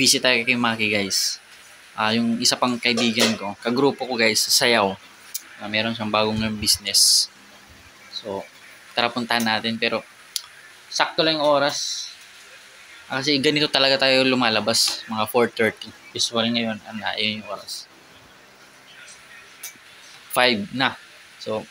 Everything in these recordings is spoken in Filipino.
visit tayo kay Maki guys. Yung isa pang kaibigan ko, kagrupo ko guys, sa Sayaw. Meron siyang bagong business. So, tara puntahan natin. Pero, sakto lang yung oras. Kasi ganito talaga tayo lumalabas. Mga 4:30. Usually ngayon, yun yung oras. 5 na. So,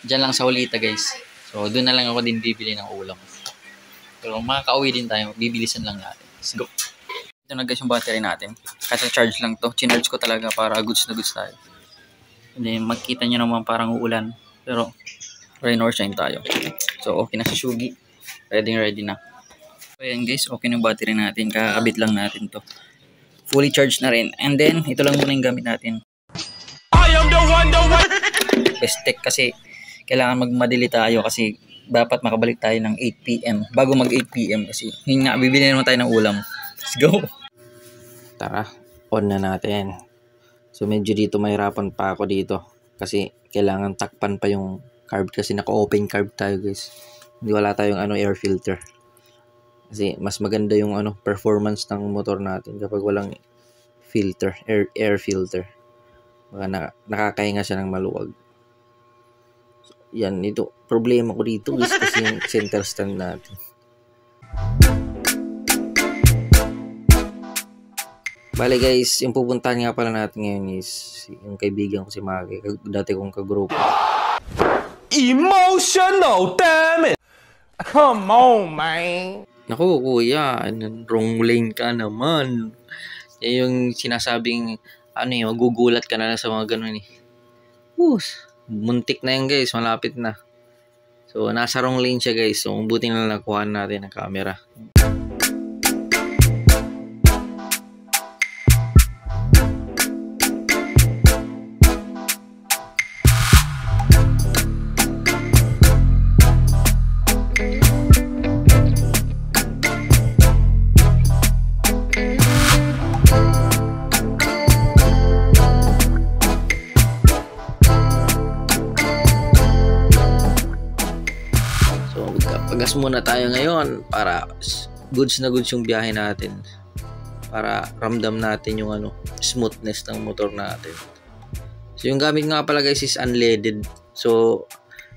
dyan lang sa Hulita guys. So, doon na lang ako din bibili ng ulam. Pero makaka-uwi din tayo. Bibilisan lang natin. Let's go. Ito na guys yung battery natin. Kasi charge lang to. Chinarge ko talaga para goods na goods tayo. Hindi, magkita nyo naman parang uulan. Pero, rain or shine tayo. So, okay na si Shugi. Ready na. So, ayan guys. Okay na yung battery natin. Kakabit lang natin to. Fully charged na rin. And then, ito lang muna yung gamit natin. I am the one. Best tech kasi kailangan magmadali tayo kasi dapat makabalik tayo ng 8 PM bago mag 8 PM kasi yun nga, bibili naman tayo ng ulam. Let's go! Tara, on na natin. So medyo dito mahirapan pa ako dito kasi kailangan takpan pa yung carb kasi naka-open carb tayo guys. Hindi wala tayong air filter. Kasi mas maganda yung performance ng motor natin kapag walang filter, air filter. Baka nakakahinga siya ng maluwag. Yan, ito. Problema ko dito is kasi yung center stand natin. Bale guys, yung pupuntahan nga pala natin ngayon is yung kaibigan ko si Maki. Dati kong kagrupo. Emotional, damn it! Come on, man! Naku, kuya. Wrong lane ka naman. Yan yung sinasabing, magugulat ka na lang sa mga ganun eh. Muntik na yan guys, malapit na. So, nasa wrong lane siya guys. So, buti na lang nakuha natin ang camera. Pagas muna tayo ngayon para goods na goods yung biyahe natin. Para ramdam natin yung smoothness ng motor natin. So yung gamit nga pala guys is unleaded. So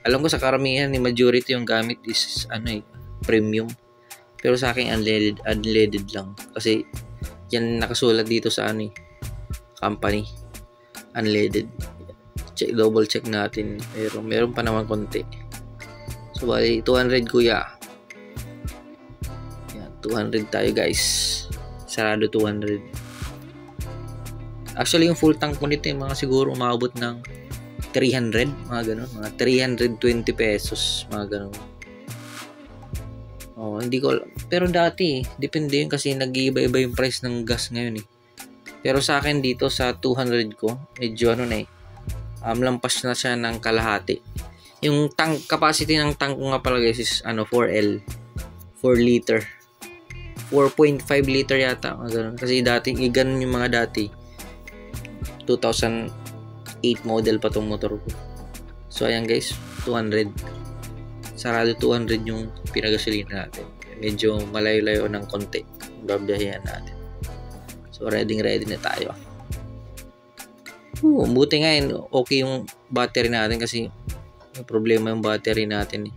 alam ko sa karamihan ni majority yung gamit is premium. Pero sa akin unleaded lang kasi yan nakasulat dito sa company. Unleaded. Double check natin. Pero meron pa naman konti. So, bali, 200 kuya. Yan, 200 tayo guys. Sarado 200. Actually, yung full tank ko nito, mga siguro umabot ng 300. Mga ganun. Mga 320 pesos. Mga ganun. Hindi ko alam. Pero dati, depende yun kasi nag-iiba-iba yung price ng gas ngayon eh. Pero sa akin dito, sa 200 ko, medyo lampas na siya ng kalahati. Yung tank capacity ng tank ko nga pala guys is 4L 4 liter 4.5 liter yata ganun. Kasi dati ganun yung mga dati 2008 model pa tong motor ko. So ayan guys, 200 sarado 200 yung pinagasolina natin. Medyo malayo-layo ng konti babiyahin natin. So ready na tayo. Buti nga okay yung battery natin kasi may problema yung battery natin eh.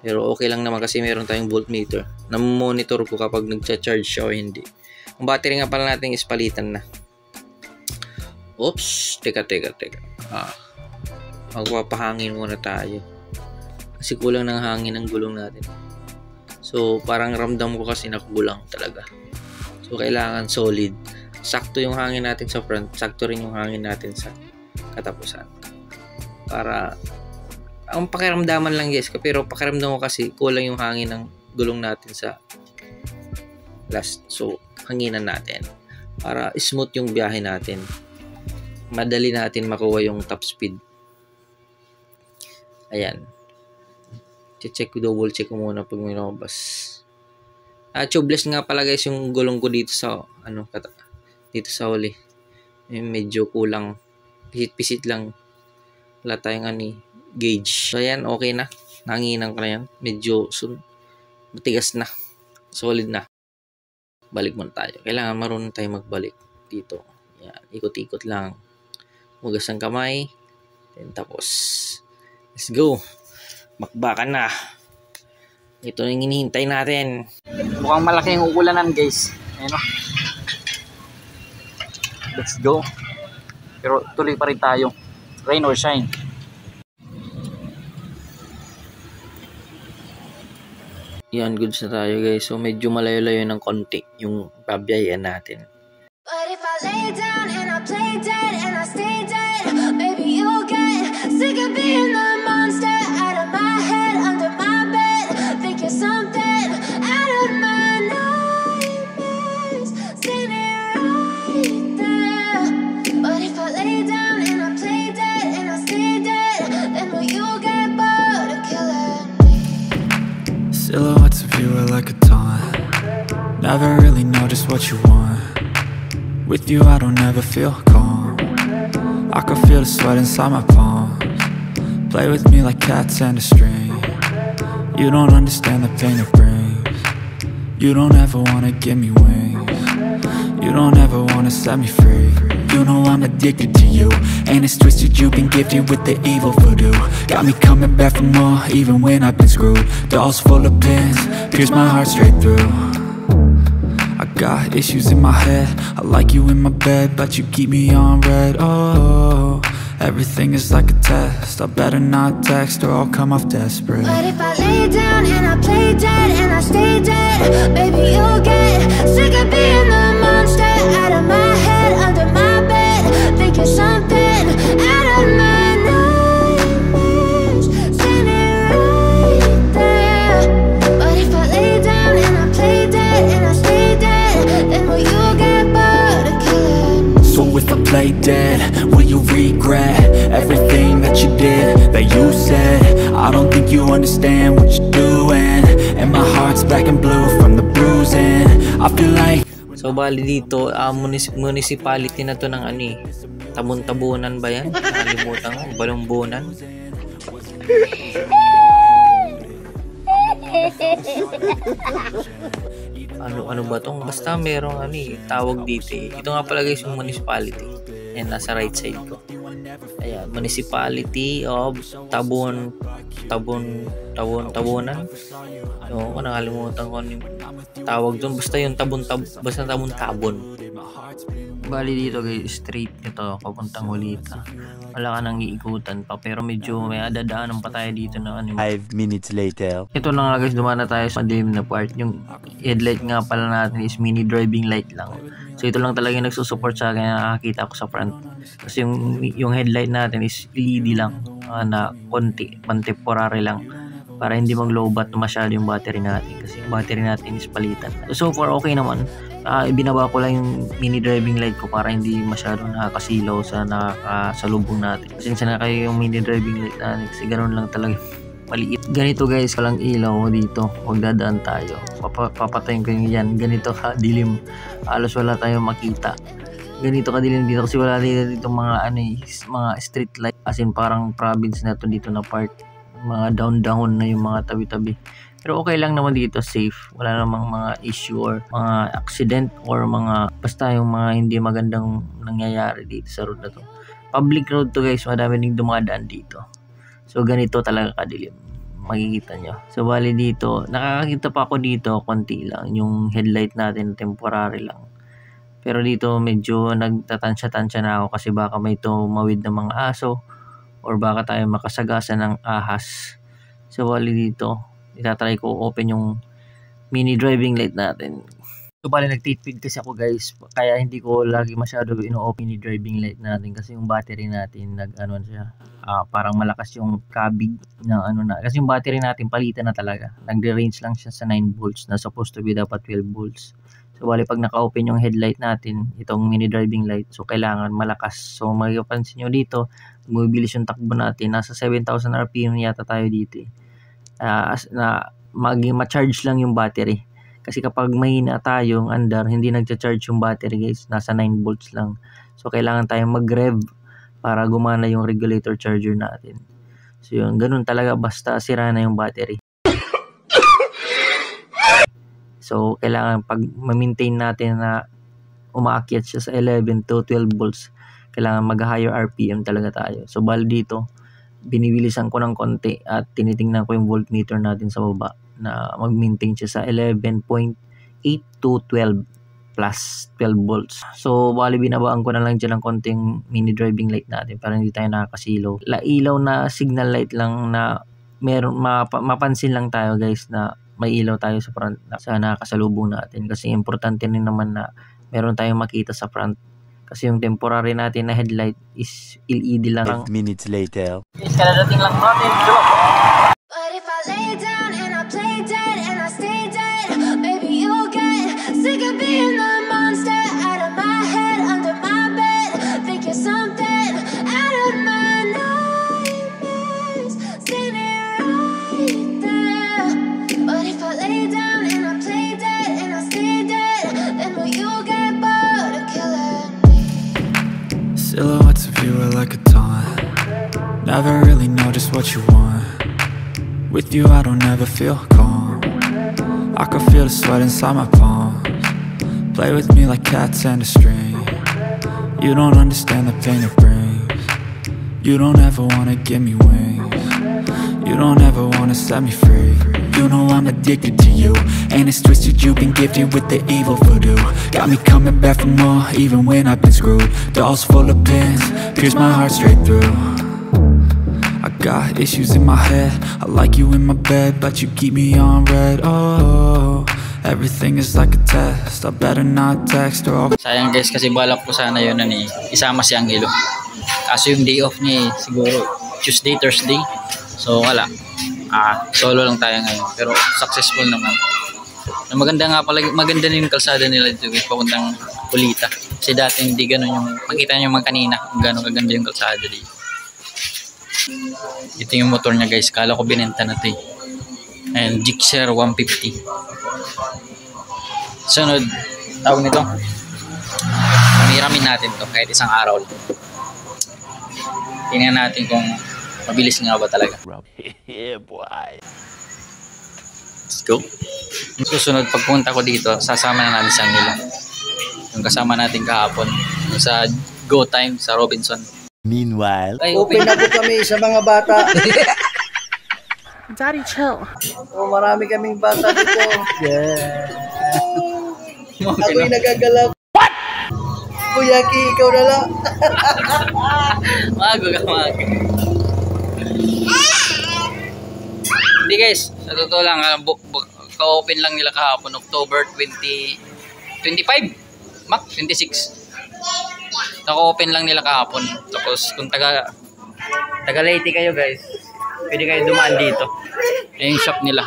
Pero okay lang naman kasi meron tayong voltmeter. Na-monitor ko kapag nagcha-charge siya o hindi. Ang battery nga pala natin is palitan na. Oops, teka. Magpapahangin muna tayo. Kasi kulang ng hangin ang gulong natin. So parang ramdam ko kasi nakulang talaga. So kailangan solid. Sakto yung hangin natin sa front, sakto rin yung hangin natin sa katapusan. Para ang pakiramdaman lang guys, pero pakiramdam ko kasi kulang yung hangin ng gulong natin sa last. So, hanginan natin para smooth yung biyahe natin. Madali natin makuha yung top speed. Ayan. Double check ko muna pag may lumabas. Tubeless nga pala guys yung gulong ko dito sa dito sa huli. Medyo kulang. Pisit-pisit lang. Wala tayong gauge. So ayan, okay na. Nanginang ko na yan. Medyo matigas na. Solid na. balik muna tayo. Kailangan marunong tayo magbalik dito. Yan, ikot-ikot lang. Hugas ang kamay. Then tapos, let's go. Bakbakan na. Ito yung hinihintay natin. Mukhang malaki yung ukulanan guys. Ayan o. Let's go. Pero tuloy pa rin tayo. Rain or shine. Yan, goods na tayo guys. So medyo malayo-layo ng konti yung babiyayan natin. But if I lay down and I play dead and I stay dead, maybe you'll get sick of being the monster out of my head, under my bed. Think you're something out of my nightmares, standing right there. But if I lay down and I play dead and I stay dead, then will you get bored of killing me? Silhouettes of you are like a taunt. Never really know just what you want. With you I don't ever feel calm. I can feel the sweat inside my palms. Play with me like cats and a string. You don't understand the pain it brings. You don't ever wanna give me wings. You don't ever wanna set me free. You know I'm addicted to you, and it's twisted, you've been gifted with the evil voodoo. Got me coming back for more, even when I've been screwed. Dolls full of pins, pierce my heart straight through. I got issues in my head, I like you in my bed, but you keep me on red. Oh, everything is like a test, I better not text or I'll come off desperate. But if I lay down and I play dead and I stay dead, baby you'll get sick of being the monster out of my head, under my bed. Think you're something out of my nightmares, standing right there. But if I lay down and I play dead and I stay dead, then will you get bored of killing me? So if I play dead, will you regret everything that you did, that you said? I don't think you understand what you're doing, and my heart's black and blue from the bruising. I feel like So bali dito, municipality na to ng ano eh. Tabon-tabunan ba yan? Nakalimutan ko, balumbunan. Ano ba tong? Basta merong ano eh, tawag dito eh. Ito nga pala guys yung municipality. Yan, nasa right side ko. Ayan, municipality of Tabunan. Oo, nakalimutan ko yung tawag doon. Basta yung tabon-tabon. Bali dito guys, straight ito, papuntang Hulita. Wala ka nang iikutan pa, pero medyo may adadaanan pa tayo dito na ano. 5 minutes later. Ito na nga guys, dumaan na tayo sa madilim na part. Yung headlight nga pala natin is mini driving light lang. So ito lang talaga yung nagsusupport sa akin na nakakita ko sa front. Kasi yung headlight natin is LED lang, na konti, temporary lang. Para hindi mag-lowbat masyado yung battery natin. Kasi yung battery natin is palitan. So far okay naman. Ibinaba ko lang yung mini driving light ko para hindi masyado nakakasilaw sa nakasalubong natin. Kasi na kayo yung mini driving light natin kasi ganoon lang talaga maliit. Ganito guys, walang ilaw dito. Huwag dadaan tayo. Papatayin ko yung yan. Ganito dilim. Halos wala tayong makita. Ganito kadilim dito kasi wala dito mga mga street light. As in parang province na to dito na part. Mga down na yung mga tabi-tabi. Pero okay lang naman dito, safe. Wala namang mga issue or mga accident or mga basta yung mga hindi magandang nangyayari dito sa road na to. Public road to guys, madami ding dumadaan dito. So ganito talaga kadilim. Makikita nyo. So bali dito, nakakakita pa ako dito, konti lang. Yung headlight natin temporary lang. Pero dito medyo nagtatansya-tansya na ako kasi baka may tumawid ng mga aso or baka tayo makasagasan ng ahas. So bali dito, itatry ko open yung mini driving light natin. So bali nagtitipid kasi ako guys, kaya hindi ko lagi masyado ino-open mini driving light natin kasi yung battery natin siya. Parang malakas yung kabig ng kasi yung battery natin palitan na talaga. Nagre-range lang siya sa 9 volts na supposed to be dapat 12 volts. So bali pag naka-open yung headlight natin, itong mini driving light, so kailangan malakas. So mapapansin nyo dito, bumibilis yung takbo natin. Nasa 7,000 RPM yata tayo dito. Na ma-charge lang yung battery. Kasi kapag mahina tayo yung andar, hindi nagcha-charge yung battery guys. Nasa 9 volts lang. So kailangan tayong mag-rev para gumana yung regulator charger natin. So yun, ganun talaga basta sira na yung battery. So, kailangan pag ma-maintain natin na umaakyat siya sa 11 to 12 volts, kailangan mag-higher RPM talaga tayo. So, bali dito, binibilisan ko ng konti at tinitingnan ko yung voltmeter natin sa baba na mag-maintain siya sa 11.8 to 12 plus 12 volts. So, bali binabaan ko na lang dyan ng konting mini driving light natin para hindi tayo nakakasilaw. Ilaw na signal light lang na meron mapansin lang tayo guys na may ilaw tayo sa front sa nakakasalubong natin kasi importante rin naman na meron tayong makita sa front kasi yung temporary natin na headlight is LED lang. 5 minutes later. Guys, kaladating lang natin. But if I lay down and I play dead and I stay dead, maybe you'll get sick of being the monster out of my head, under my bed. Think you're something out of my nightmares, standing right there. But if I lay down and I play dead and I stay dead, then will you get bored of killing me? Silhouettes of you are like a taunt. Never really know just what you want. With you I don't ever feel calm. I can feel the sweat inside my palms. Play with me like cats and a string. You don't understand the pain it brings. You don't ever wanna give me wings. You don't ever wanna set me free. You know I'm addicted to you, and it's twisted, you've been gifted with the evil voodoo. Got me coming back for more, even when I've been screwed. Dolls full of pins, pierce my heart straight through. I got issues in my head, I like you in my bed, but you keep me on red. Oh, everything is like a test, I better not text or I'll... Sayang guys kasi balak ko sana yun isama si Angelo. Kaso yung day off niya siguro Tuesday, Thursday. So wala. Solo lang tayo ngayon. Pero successful naman. Maganda nga pala, maganda din yung kalsada nila dito papuntang Kulita. Kasi dati hindi ganun yung, makita nyo mga kanina kung gano'ng kaganda yung kalsada dito. Ito yung motor niya guys. Kala ko binenta na ito And Gixxer 150. Sunod, tawag nito. Mamiramin natin to kahit isang araw lang. Tingnan natin kung mabilis nga ba talaga. Yeah, boy. Let's go. Susunod pagpunta ko dito, sasama na natin sa nila. Yung kasama natin kahapon sa Go Time sa Robinson. Meanwhile, Ay, Open na po kami sa mga bata. Daddy, chill. Marami kaming bata dito. Yeah. Ako'y nagagalaw. What? Kuya Ki, ikaw na lang. Mago ka, mago. Hindi guys, sa totoo lang, ka-open lang nila kahapon, October 25? Mak, 26. Naka-open lang nila kahapon. Tapos kung taga Leyte kayo guys, pwede kayo dumaan dito. Yung shop nila.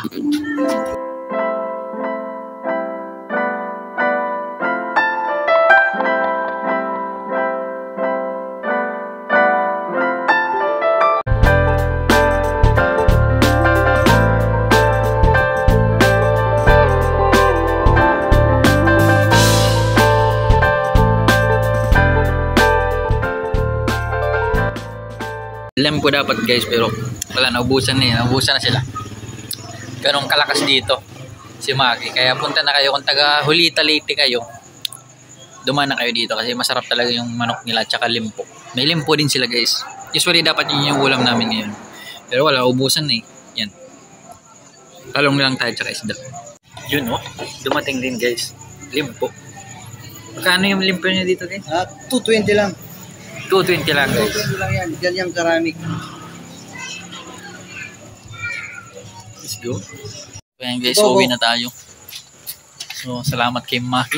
Lempo dapat guys, pero wala, naubusan na sila. Ganong kalakas dito si Maki, kaya punta na kayo kung taga Hulita Leyte kayo, dumaan na kayo dito kasi masarap talaga yung manok nila tsaka limpo. May limpo din sila guys, usually dapat yun yung ulam namin ngayon, pero wala, ubusan na yan. Talong lang tayo tsaka isda. Yun dumating din guys, limpo. Magkano yung limpo niya dito guys? 220 lang. 220 lang guys. 220 lang yan. Ganyang karami. Let's go. Ayan guys, uwi na tayo. So, salamat kay Maki.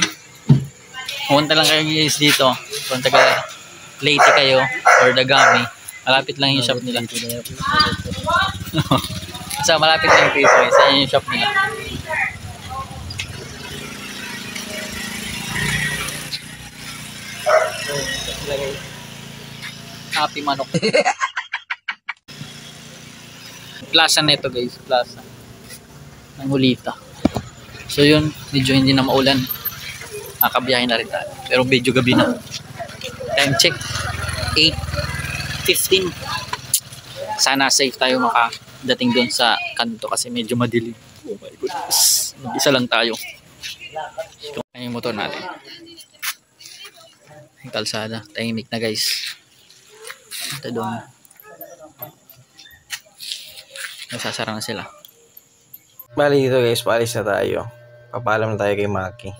Pumunta lang kayo guys dito. Kung taga Leyte kayo or Dagami, malapit lang yung shop nila. So, malapit lang dito guys. Ayan yung shop nila. Happy manok. Plaza na ito guys, plaza ng Hulita. So yun, medyo hindi na maulan. Nakabiyahin na rin tayo. Pero medyo gabi na. Time check 8:15. Sana safe tayo makadating doon sa kanto kasi medyo madilim. Oh my goodness. Mag-isa lang tayo. Ayan yung motor natin. Yung kalsada. Tahimik na guys. Ito doon. Nasasara na sila. Bali dito guys, paalis na tayo. Papaalam na tayo kay Maki.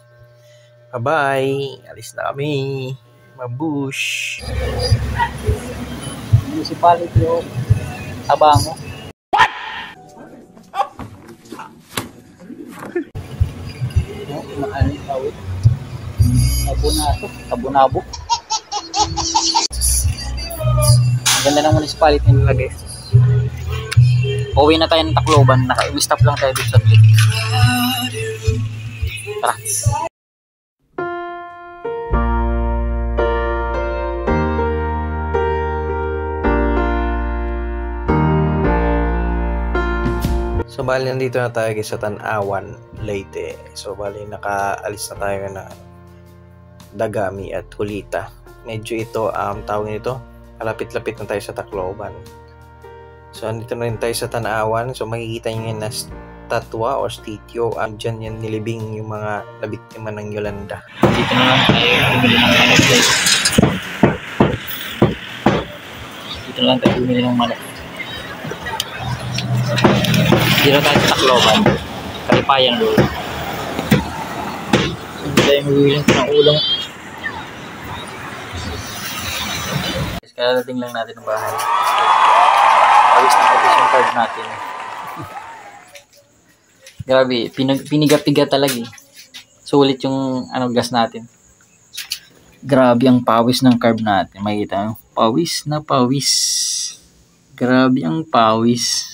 Bye-bye! Alis na kami! Mabush! Municipality o Abango. What? Maaling tawid. Abunabo. Ang ganda ng municipality nila guys. Uwi na tayo ng Tacloban. Naka-stop lang tayo dito sa Blik. Tara. So bali nandito na tayo sa Tanawan, Leyte. So bali nakaalis na tayo na Dagami at Hulita. Medyo ito tawag nito, kalapit-lapit na tayo sa Tacloban. So andito na rin tayo sa Tanawan. So makikita nyo yun na statwa o statue. Dyan yan nilibing yung mga nabiktima ng Yolanda. Dito na lang tayo bumili ng manok guys. Dito na lang tayo bumili ng manok. Dito tayo sa Tacloban. Kalipayan doon. Hindi tayo magbibili ng ulam. Kaya dating lang natin ang bahay. Pawis na pawis yung card natin. Grabe, piniga-piga talaga eh. Sulit yung gas natin. Grabe ang pawis ng carb natin. Makikita mo, pawis na pawis. Grabe ang pawis.